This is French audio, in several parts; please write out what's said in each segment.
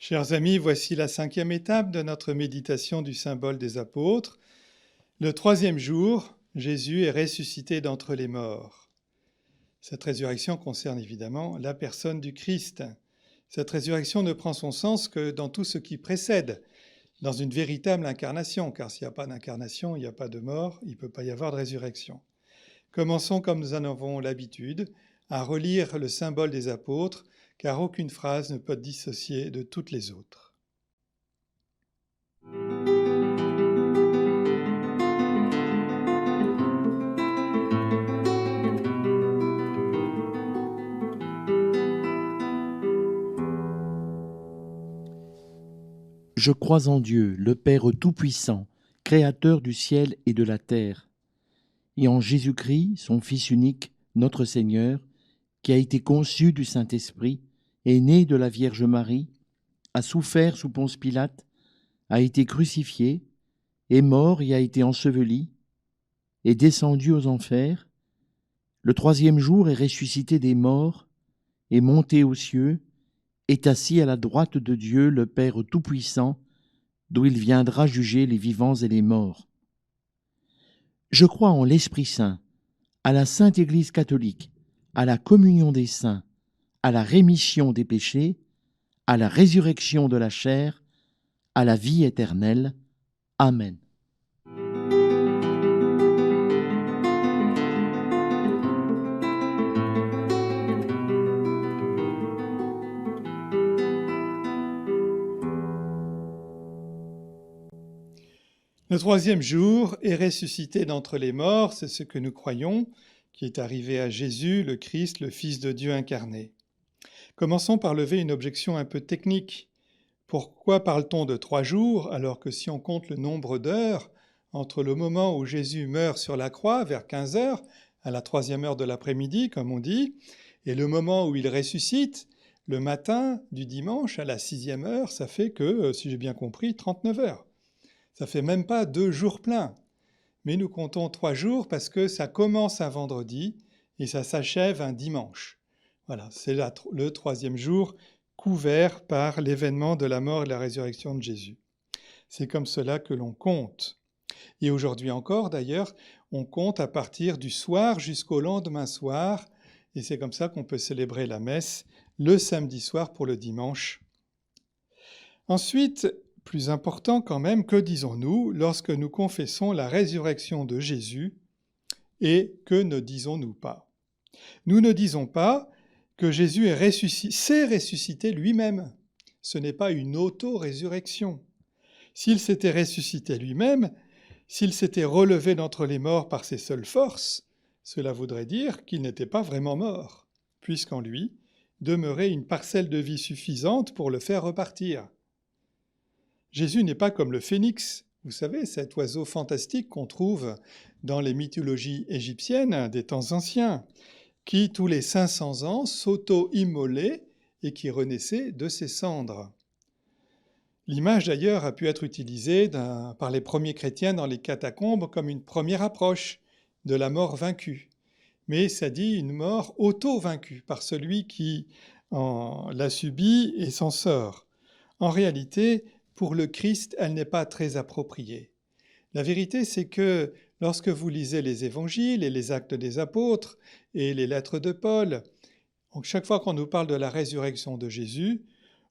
Chers amis, voici la 5e étape de notre méditation du symbole des apôtres. Le 3e jour, Jésus est ressuscité d'entre les morts. Cette résurrection concerne évidemment la personne du Christ. Cette résurrection ne prend son sens que dans tout ce qui précède, dans une véritable incarnation, car s'il n'y a pas d'incarnation, il n'y a pas de mort, il ne peut pas y avoir de résurrection. Commençons, comme nous en avons l'habitude, à relire le symbole des apôtres, car aucune phrase ne peut être dissociée de toutes les autres. Je crois en Dieu, le Père Tout-Puissant, Créateur du ciel et de la terre, et en Jésus-Christ, son Fils unique, notre Seigneur, qui a été conçu du Saint-Esprit, est né de la Vierge Marie, a souffert sous Ponce Pilate, a été crucifié, est mort et a été enseveli, est descendu aux enfers, le 3e jour est ressuscité des morts, est monté aux cieux, est assis à la droite de Dieu, le Père Tout-Puissant, d'où il viendra juger les vivants et les morts. Je crois en l'Esprit Saint, à la Sainte Église catholique, à la communion des saints, à la rémission des péchés, à la résurrection de la chair, à la vie éternelle. Amen. Le 3e jour est ressuscité d'entre les morts, c'est ce que nous croyons, qui est arrivé à Jésus, le Christ, le Fils de Dieu incarné. Commençons par lever une objection un peu technique. Pourquoi parle-t-on de 3 jours, alors que si on compte le nombre d'heures, entre le moment où Jésus meurt sur la croix, vers 15 heures, à la 3e heure de l'après-midi, comme on dit, et le moment où il ressuscite, le matin du dimanche, à la 6e heure, ça fait que, si j'ai bien compris, 39 heures. Ça fait même pas 2 jours pleins. Mais nous comptons 3 jours parce que ça commence un vendredi et ça s'achève un dimanche. Voilà, c'est le 3e jour couvert par l'événement de la mort et de la résurrection de Jésus. C'est comme cela que l'on compte. Et aujourd'hui encore, d'ailleurs, on compte à partir du soir jusqu'au lendemain soir, et c'est comme ça qu'on peut célébrer la messe le samedi soir pour le dimanche. Ensuite, plus important quand même, que disons-nous lorsque nous confessons la résurrection de Jésus et que ne disons-nous pas? Nous ne disons pas que Jésus s'est ressuscité lui-même. Ce n'est pas une auto-résurrection. S'il s'était ressuscité lui-même, s'il s'était relevé d'entre les morts par ses seules forces, cela voudrait dire qu'il n'était pas vraiment mort, puisqu'en lui demeurait une parcelle de vie suffisante pour le faire repartir. Jésus n'est pas comme le phénix, vous savez, cet oiseau fantastique qu'on trouve dans les mythologies égyptiennes des temps anciens, qui tous les 500 ans s'auto-immolait et qui renaissait de ses cendres. L'image d'ailleurs a pu être utilisée par les premiers chrétiens dans les catacombes comme une première approche de la mort vaincue. Mais ça dit une mort auto-vaincue par celui qui l'a subie et s'en sort. En réalité, pour le Christ, elle n'est pas très appropriée. La vérité, c'est que lorsque vous lisez les évangiles et les actes des apôtres et les lettres de Paul, donc chaque fois qu'on nous parle de la résurrection de Jésus,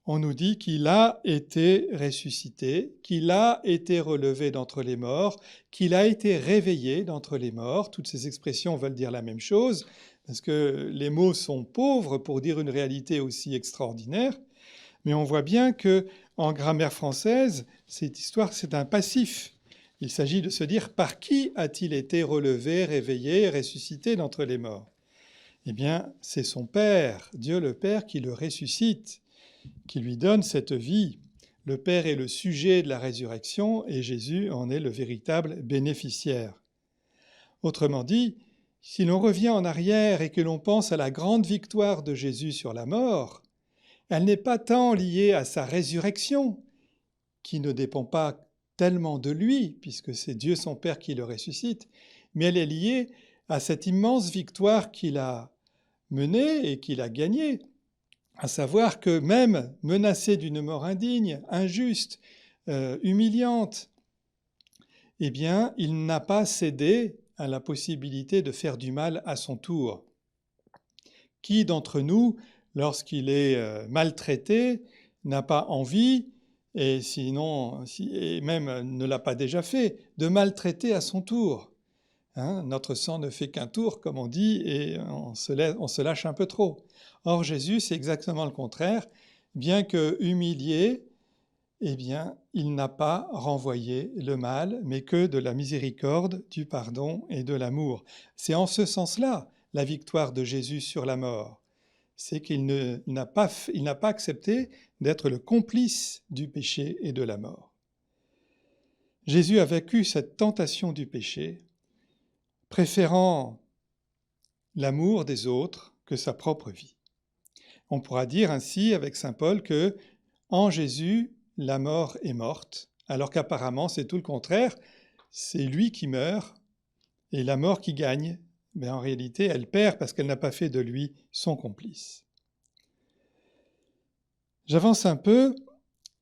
on nous dit qu'il a été ressuscité, qu'il a été relevé d'entre les morts, qu'il a été réveillé d'entre les morts. Toutes ces expressions veulent dire la même chose, parce que les mots sont pauvres pour dire une réalité aussi extraordinaire. Mais on voit bien que en grammaire française, cette histoire, c'est un passif. Il s'agit de se dire par qui a-t-il été relevé, réveillé, ressuscité d'entre les morts? Eh bien, c'est son Père, Dieu le Père, qui le ressuscite, qui lui donne cette vie. Le Père est le sujet de la résurrection et Jésus en est le véritable bénéficiaire. Autrement dit, si l'on revient en arrière et que l'on pense à la grande victoire de Jésus sur la mort, elle n'est pas tant liée à sa résurrection, qui ne dépend pas tellement de lui, puisque c'est Dieu son Père qui le ressuscite, mais elle est liée à cette immense victoire qu'il a menée et qu'il a gagnée. à savoir que même menacé d'une mort indigne, injuste, humiliante, eh bien, il n'a pas cédé à la possibilité de faire du mal à son tour. Qui d'entre nous, lorsqu'il est maltraité, n'a pas envie, et et même ne l'a pas déjà fait, de maltraiter à son tour? Notre sang ne fait qu'un tour, comme on dit, et on se lâche un peu trop. Or, Jésus, c'est exactement le contraire. Bien que humilié, eh bien, il n'a pas renvoyé le mal, mais que de la miséricorde, du pardon et de l'amour. C'est en ce sens-là la victoire de Jésus sur la mort. C'est qu'il n'a pas accepté d'être le complice du péché et de la mort. Jésus a vaincu cette tentation du péché, préférant l'amour des autres que sa propre vie. On pourra dire ainsi avec saint Paul que en Jésus, la mort est morte, alors qu'apparemment c'est tout le contraire, c'est lui qui meurt et la mort qui gagne. Mais en réalité, elle perd parce qu'elle n'a pas fait de lui son complice. J'avance un peu.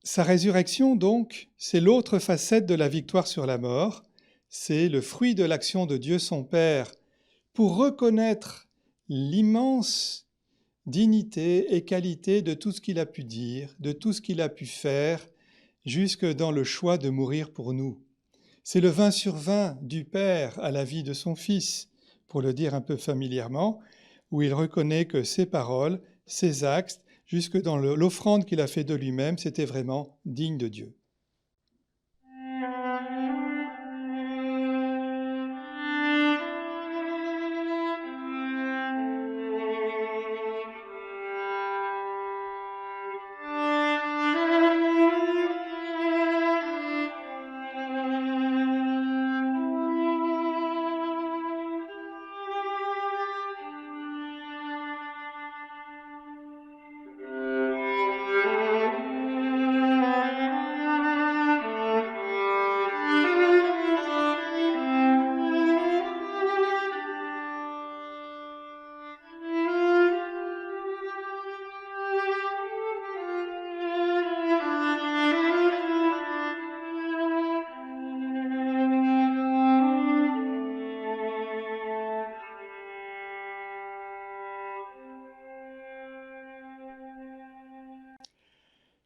Sa résurrection, donc, c'est l'autre facette de la victoire sur la mort. C'est le fruit de l'action de Dieu son Père pour reconnaître l'immense dignité et qualité de tout ce qu'il a pu dire, de tout ce qu'il a pu faire, jusque dans le choix de mourir pour nous. C'est le 20 sur 20 du Père à la vie de son Fils, pour le dire un peu familièrement, où il reconnaît que ses paroles, ses actes, jusque dans l'offrande qu'il a fait de lui-même, c'était vraiment digne de Dieu.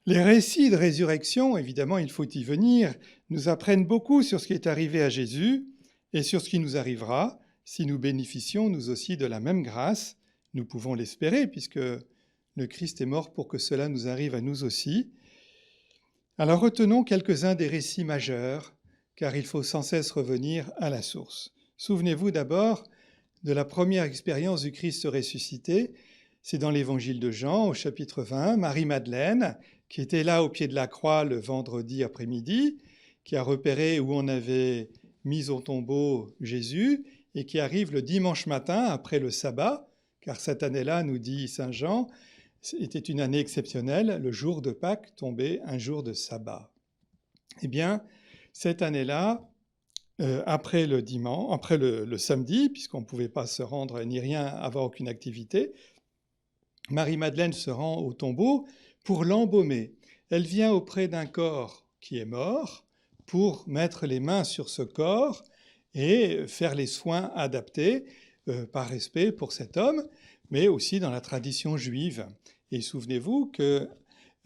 Les récits de résurrection, évidemment, il faut y venir, nous apprennent beaucoup sur ce qui est arrivé à Jésus et sur ce qui nous arrivera si nous bénéficions nous aussi de la même grâce. Nous pouvons l'espérer puisque le Christ est mort pour que cela nous arrive à nous aussi. Alors retenons quelques-uns des récits majeurs, car il faut sans cesse revenir à la source. Souvenez-vous d'abord de la première expérience du Christ ressuscité. C'est dans l'évangile de Jean, au chapitre 20, Marie-Madeleine, qui était là au pied de la croix le vendredi après-midi, qui a repéré où on avait mis au tombeau Jésus, et qui arrive le dimanche matin après le sabbat, car cette année-là, nous dit saint Jean, était une année exceptionnelle, le jour de Pâques tombait un jour de sabbat. Eh bien, cette année-là, après le samedi, puisqu'on ne pouvait pas se rendre ni rien, avoir aucune activité, Marie-Madeleine se rend au tombeau pour l'embaumer. Elle vient auprès d'un corps qui est mort pour mettre les mains sur ce corps et faire les soins adaptés par respect pour cet homme, mais aussi dans la tradition juive. Et souvenez-vous que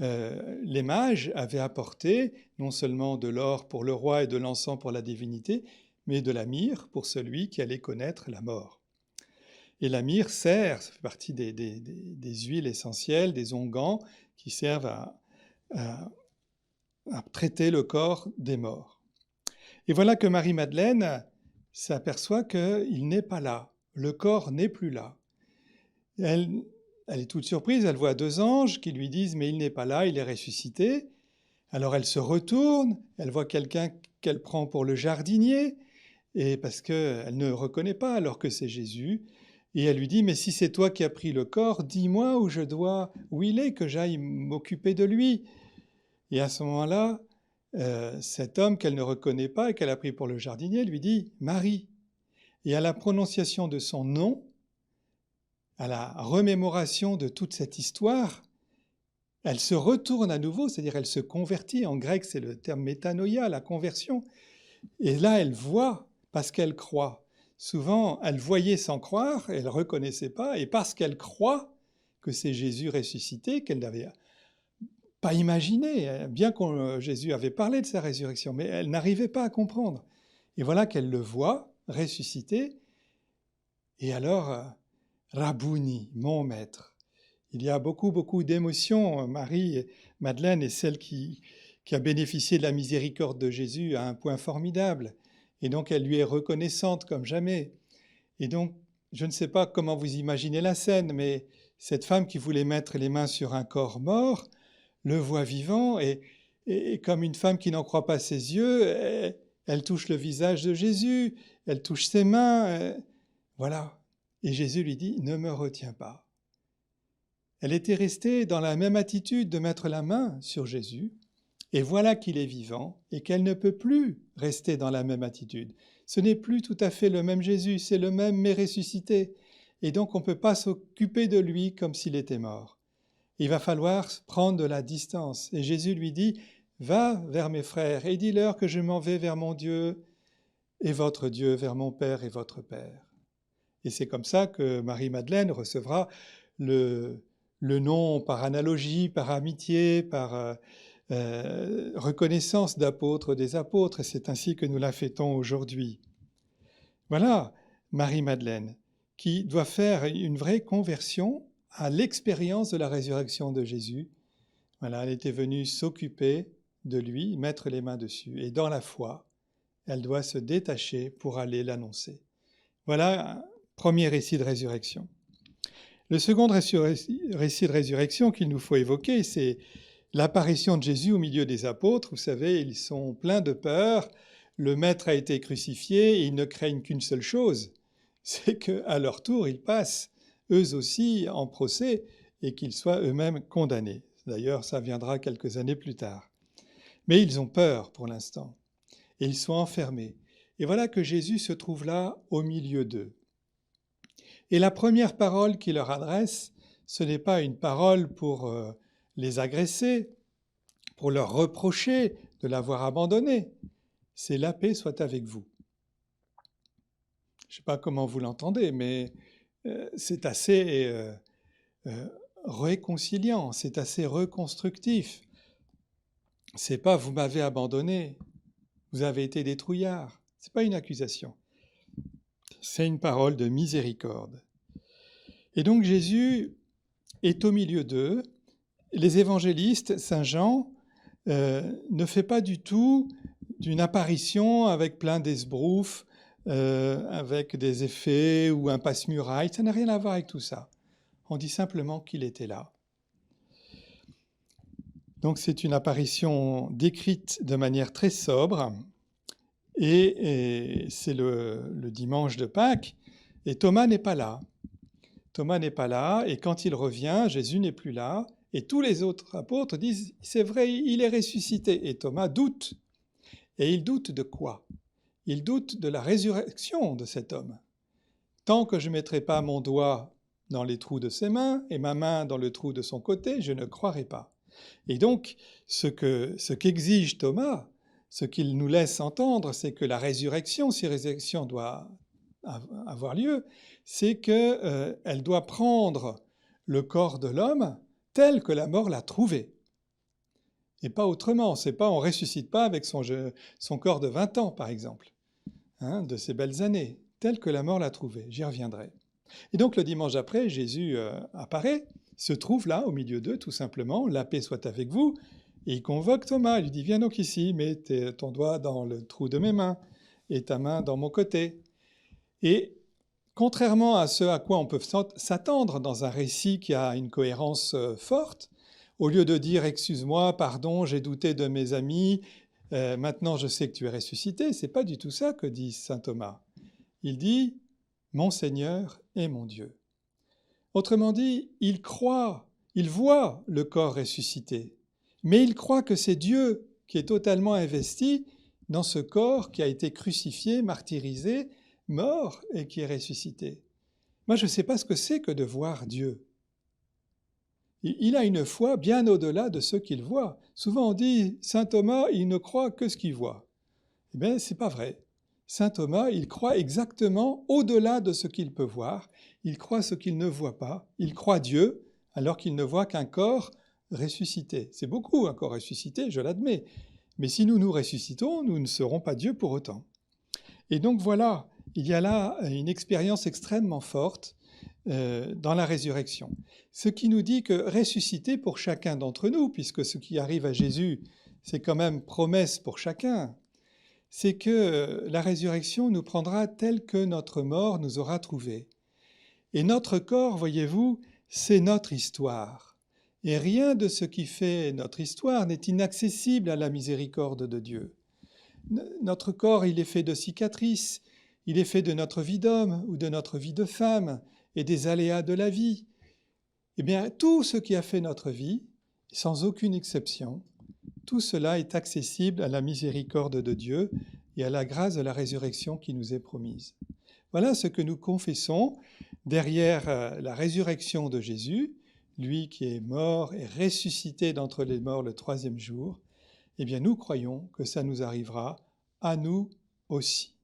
les mages avaient apporté non seulement de l'or pour le roi et de l'encens pour la divinité, mais de la myrrhe pour celui qui allait connaître la mort. Et la myrrhe sert, ça fait partie des huiles essentielles, des onguents qui servent à traiter le corps des morts. Et voilà que Marie-Madeleine s'aperçoit qu'il n'est pas là, le corps n'est plus là. Elle est toute surprise, elle voit deux anges qui lui disent « mais il n'est pas là, il est ressuscité ». Alors elle se retourne, elle voit quelqu'un qu'elle prend pour le jardinier, et parce qu'elle ne reconnaît pas alors que c'est Jésus. Et elle lui dit « mais si c'est toi qui as pris le corps, dis-moi où il est, que j'aille m'occuper de lui ». Et à ce moment-là, cet homme qu'elle ne reconnaît pas et qu'elle a pris pour le jardinier lui dit « Marie ». Et à la prononciation de son nom, à la remémoration de toute cette histoire elle se retourne à nouveau, c'est-à-dire elle se convertit. En grec, c'est le terme métanoïa, la conversion. Et là, elle voit parce qu'elle croit. Souvent, elle voyait sans croire, elle ne reconnaissait pas, et parce qu'elle croit que c'est Jésus ressuscité, qu'elle n'avait pas imaginé, bien que Jésus avait parlé de sa résurrection, mais elle n'arrivait pas à comprendre. Et voilà qu'elle le voit ressuscité, et alors, Rabouni, mon maître. Il y a beaucoup d'émotions. Marie-Madeleine est celle qui a bénéficié de la miséricorde de Jésus à un point formidable. Et donc, elle lui est reconnaissante comme jamais. Et donc, je ne sais pas comment vous imaginez la scène, mais cette femme qui voulait mettre les mains sur un corps mort le voit vivant et comme une femme qui n'en croit pas ses yeux, elle touche le visage de Jésus, elle touche ses mains. Voilà. Et Jésus lui dit, ne me retiens pas. Elle était restée dans la même attitude de mettre la main sur Jésus, et voilà qu'il est vivant, et qu'elle ne peut plus rester dans la même attitude. Ce n'est plus tout à fait le même Jésus, c'est le même mais ressuscité, et donc on ne peut pas s'occuper de lui comme s'il était mort. Il va falloir prendre de la distance, et Jésus lui dit, va vers mes frères, et dis-leur que je m'en vais vers mon Dieu, et votre Dieu, vers mon Père et votre Père. Et c'est comme ça que Marie-Madeleine recevra le nom par analogie, par amitié, par reconnaissance d'apôtre des apôtres, et c'est ainsi que nous la fêtons aujourd'hui. Voilà Marie-Madeleine, qui doit faire une vraie conversion à l'expérience de la résurrection de Jésus. Voilà, elle était venue s'occuper de lui, mettre les mains dessus, et dans la foi, elle doit se détacher pour aller l'annoncer. Voilà un premier récit de résurrection. Le second récit de résurrection qu'il nous faut évoquer, c'est l'apparition de Jésus au milieu des apôtres. Vous savez, ils sont pleins de peur. Le Maître a été crucifié et ils ne craignent qu'une seule chose, c'est qu'à leur tour, ils passent eux aussi en procès et qu'ils soient eux-mêmes condamnés. D'ailleurs, ça viendra quelques années plus tard. Mais ils ont peur pour l'instant et ils sont enfermés. Et voilà que Jésus se trouve là au milieu d'eux. Et la première parole qu'il leur adresse, ce n'est pas une parole pour les agresser, pour leur reprocher de l'avoir abandonné. C'est la paix soit avec vous. Je ne sais pas comment vous l'entendez, mais c'est assez réconciliant, c'est assez reconstructif. C'est pas vous m'avez abandonné, vous avez été des trouillards. C'est pas une accusation. C'est une parole de miséricorde. Et donc Jésus est au milieu d'eux. Les évangélistes, Saint Jean, ne fait pas du tout d'une apparition avec plein d'esbroufs, avec des effets ou un passe-muraille. Ça n'a rien à voir avec tout ça. On dit simplement qu'il était là. Donc c'est une apparition décrite de manière très sobre. Et c'est le dimanche de Pâques. Et Thomas n'est pas là. Thomas n'est pas là, et quand il revient, Jésus n'est plus là, et tous les autres apôtres disent « c'est vrai, il est ressuscité ». Et Thomas doute. Et il doute de quoi? Il doute de la résurrection de cet homme. Tant que je ne mettrai pas mon doigt dans les trous de ses mains et ma main dans le trou de son côté, je ne croirai pas. Et donc, ce qu'exige Thomas, ce qu'il nous laisse entendre, c'est que la résurrection, si résurrection doit avoir lieu, c'est qu'elle doit prendre le corps de l'homme tel que la mort l'a trouvé. Et pas autrement. C'est pas, on ne ressuscite pas avec son corps de 20 ans, par exemple, de ces belles années, tel que la mort l'a trouvé. J'y reviendrai. Et donc le dimanche après, Jésus apparaît, se trouve là, au milieu d'eux, tout simplement. La paix soit avec vous. Et il convoque Thomas. Il lui dit, viens donc ici, mets ton doigt dans le trou de mes mains et ta main dans mon côté. Et contrairement à ce à quoi on peut s'attendre dans un récit qui a une cohérence forte, au lieu de dire « excuse-moi, pardon, j'ai douté de mes amis, maintenant je sais que tu es ressuscité », c'est pas du tout ça que dit saint Thomas. Il dit « mon Seigneur et mon Dieu ». Autrement dit, il croit, il voit le corps ressuscité, mais il croit que c'est Dieu qui est totalement investi dans ce corps qui a été crucifié, martyrisé, mort et qui est ressuscité. Moi, je ne sais pas ce que c'est que de voir Dieu. Il a une foi bien au-delà de ce qu'il voit. Souvent on dit, Saint Thomas, il ne croit que ce qu'il voit. Eh bien, c'est pas vrai. Saint Thomas, il croit exactement au-delà de ce qu'il peut voir. Il croit ce qu'il ne voit pas. Il croit Dieu alors qu'il ne voit qu'un corps ressuscité. C'est beaucoup un corps ressuscité, je l'admets. Mais si nous nous ressuscitons, nous ne serons pas Dieu pour autant. Et donc voilà, il y a là une expérience extrêmement forte dans la résurrection. Ce qui nous dit que ressusciter pour chacun d'entre nous, puisque ce qui arrive à Jésus, c'est quand même promesse pour chacun, c'est que la résurrection nous prendra tel que notre mort nous aura trouvés. Et notre corps, voyez-vous, c'est notre histoire. Et rien de ce qui fait notre histoire n'est inaccessible à la miséricorde de Dieu. Notre corps, il est fait de cicatrices, il est fait de notre vie d'homme ou de notre vie de femme et des aléas de la vie. Eh bien, tout ce qui a fait notre vie, sans aucune exception, tout cela est accessible à la miséricorde de Dieu et à la grâce de la résurrection qui nous est promise. Voilà ce que nous confessons derrière la résurrection de Jésus, lui qui est mort et ressuscité d'entre les morts le troisième jour. Eh bien, nous croyons que ça nous arrivera à nous aussi.